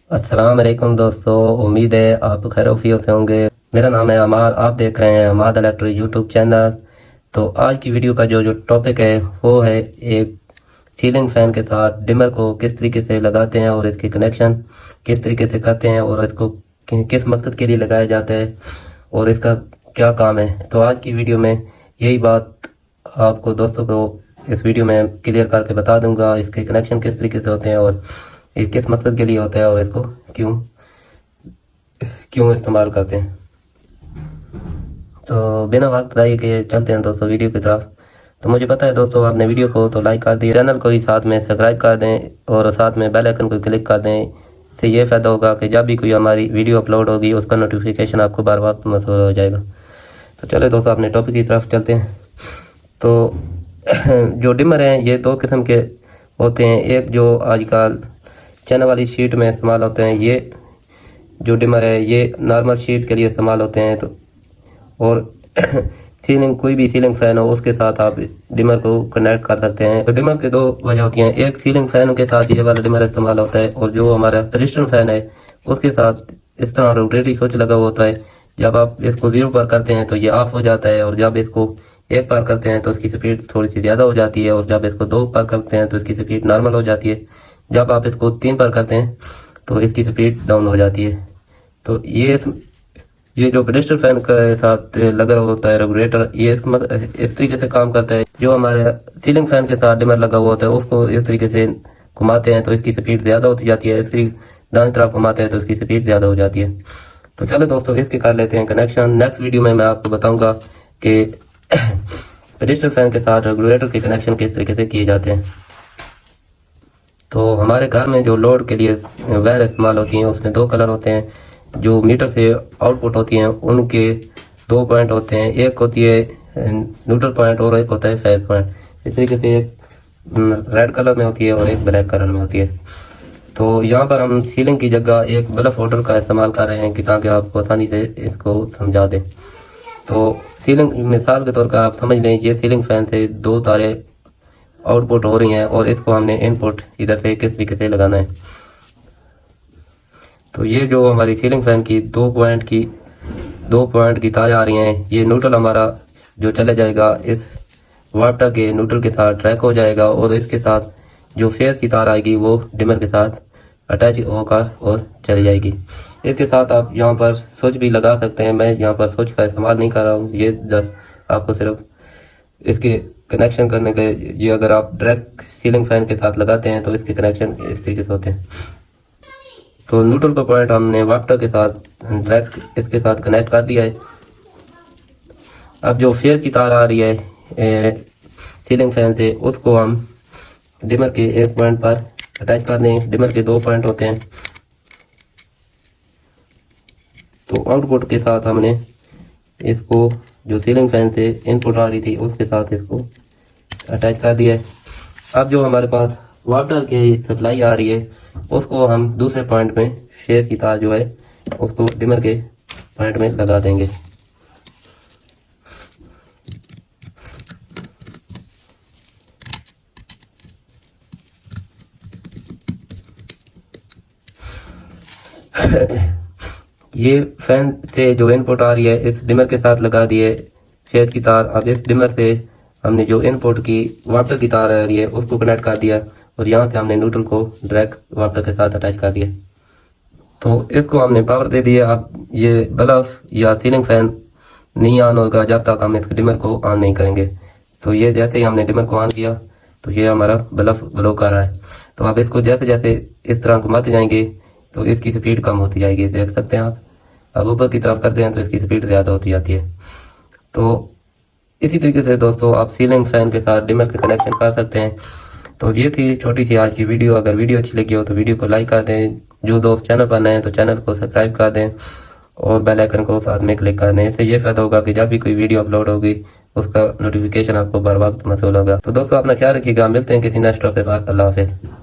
अस्सलाम वालेकुम दोस्तों, उम्मीद है आप खैरियत से होंगे। मेरा नाम है अमार, आप देख रहे हैं अमाद इलेक्ट्रिक यूट्यूब चैनल। तो आज की वीडियो का जो टॉपिक है वो है एक सीलिंग फ़ैन के साथ डिमर को किस तरीके से लगाते हैं और इसके कनेक्शन किस तरीके से करते हैं और इसको किस मकसद के लिए लगाया जाता है और इसका क्या काम है। तो आज की वीडियो में यही बात आपको दोस्तों को इस वीडियो में क्लियर करके बता दूंगा, इसके कनेक्शन किस तरीके से होते हैं और ये किस मकसद के लिए होता है और इसको क्यों क्यों इस्तेमाल करते हैं। तो बिना वक्त ज़ाये के चलते हैं दोस्तों वीडियो की तरफ। तो मुझे पता है दोस्तों आपने वीडियो को तो लाइक कर दिया, चैनल को ही साथ में सब्सक्राइब कर दें और साथ में बेल आइकन को क्लिक कर दें। इससे ये फ़ायदा होगा कि जब भी कोई हमारी वीडियो अपलोड होगी उसका नोटिफिकेशन आपको बार बार मौसूल हो जाएगा। तो चलो दोस्तों अपने टॉपिक की तरफ चलते हैं। तो जो डिमर हैं ये दो किस्म के होते हैं। एक जो आजकल चैनल वाली शीट में इस्तेमाल होते हैं, ये जो डिमर है ये नॉर्मल शीट के लिए इस्तेमाल होते हैं। तो और सीलिंग कोई भी सीलिंग फ़ैन हो उसके साथ आप डिमर को कनेक्ट कर सकते हैं। तो डिमर के दो वजह होती हैं, एक सीलिंग फ़ैन के साथ ये वाला डिमर इस्तेमाल होता है और जो हमारा ट्रेडिशनल फ़ैन है उसके साथ इस तरह रोटेटरी स्विच लगा हुआ होता है। जब आप इसको 0 पर करते हैं तो ये ऑफ हो जाता है और जब इसको 1 पर करते हैं तो इसकी स्पीड थोड़ी सी ज़्यादा हो जाती है और जब इसको 2 पर करते हैं तो इसकी स्पीड नॉर्मल हो जाती है। जब आप इसको 3 पर करते हैं तो इसकी स्पीड डाउन हो जाती है। तो ये जो पेडेस्टल फैन के साथ लगा होता है रेगुलेटर, ये इस तरीके से काम करता है। जो हमारे सीलिंग फैन के साथ डिमर लगा हुआ होता है उसको इस तरीके से घुमाते हैं तो इसकी स्पीड ज़्यादा होती जाती है, इसी दाएं तरफ घुमाते हैं तो इसकी स्पीड ज़्यादा हो जाती है। तो चलो दोस्तों इसके कर लेते हैं कनेक्शन। नेक्स्ट वीडियो में मैं आपको बताऊँगा कि पेडेस्टल फैन के साथ रेगुलेटर के कनेक्शन किस तरीके से किए जाते हैं। तो हमारे घर में जो लोड के लिए वायर इस्तेमाल होती हैं उसमें 2 कलर होते हैं। जो मीटर से आउटपुट होती हैं उनके 2 पॉइंट होते हैं, एक होती है न्यूट्रल पॉइंट और एक होता है फेज पॉइंट। इस तरीके से एक रेड कलर में होती है और एक ब्लैक कलर में होती है। तो यहाँ पर हम सीलिंग की जगह एक बल्ब होल्डर का इस्तेमाल कर रहे हैं कि ताकि आपको आसानी से इसको समझा दें। तो सीलिंग मिसाल के तौर पर आप समझ लें, ये सीलिंग फैन से 2 तारें आउटपुट हो रही हैं और इसको हमने इनपुट इधर से किस तरीके से लगाना है। तो ये जो हमारी सीलिंग फैन की 2 पॉइंट की तारें आ रही हैं, ये न्यूट्रल हमारा जो चला जाएगा इस वाटर के न्यूट्रल के साथ ट्रैक हो जाएगा और इसके साथ जो फेस की तार आएगी वो डिमर के साथ अटैच होकर और चली जाएगी। इसके साथ आप यहाँ पर स्विच भी लगा सकते हैं। मैं यहाँ पर स्विच का इस्तेमाल नहीं कर रहा हूँ, ये जस्ट आपको सिर्फ इसके कनेक्शन करने के, ये अगर आप डायरेक्ट सीलिंग फैन के साथ लगाते हैं तो इसके कनेक्शन इस तरीके से होते हैं। तो न्यूट्रल का पॉइंट हमने वाटर के साथ डायरेक्ट इसके साथ कनेक्ट कर दिया है। अब जो फेस की तार आ रही है सीलिंग फैन से उसको हम डिमर के एक पॉइंट पर अटैच कर दें। डिमर के 2 पॉइंट होते हैं। तो आउटपुट के साथ हमने इसको जो सीलिंग फैन से इनपुट आ रही थी उसके साथ इसको अटैच कर दिया है। अब जो हमारे पास वाटर की सप्लाई आ रही है उसको हम दूसरे पॉइंट में फेस की तार जो है उसको डिमर के पॉइंट में लगा देंगे। ये फैन से जो इनपुट आ रही है इस डिमर के साथ लगा दिए फेस की तार। अब इस डिमर से हमने जो इनपुट की वाटर की तार आ रही है उसको कनेक्ट कर दिया और यहाँ से हमने न्यूट्रल को डायरेक्ट वाटर के साथ अटैच कर दिया। तो इसको हमने पावर दे दिया। अब ये बल्ब या सीलिंग फैन नहीं ऑन होगा जब तक हम इस डिमर को ऑन नहीं करेंगे। तो ये जैसे ही हमने डिमर को ऑन किया तो ये हमारा बल्ब ग्लो कर रहा है। तो अब इसको जैसे जैसे इस तरह घुमाते जाएंगे तो इसकी स्पीड कम होती जाएगी, देख सकते हैं आप। अब ऊपर की तरफ करते हैं तो इसकी स्पीड ज़्यादा होती जाती है। तो इसी तरीके से दोस्तों आप सीलिंग फैन के साथ डिमर का कनेक्शन कर सकते हैं। तो ये थी छोटी सी आज की वीडियो। अगर वीडियो अच्छी लगी हो तो वीडियो को लाइक कर दें। जो दोस्त चैनल पर नए हैं तो चैनल को सब्सक्राइब कर दें और बेल आइकन को साथ में क्लिक कर दें। इससे ये फ़ायदा होगा कि जब भी कोई वीडियो अपलोड होगी उसका नोटिफिकेशन आपको बर वक्त मौसूल होगा। तो दोस्तों अपना ख्याल रखिएगा, मिलते हैं किसी नेक्स्ट टॉपिक पर। अल्लाह हाफिज़।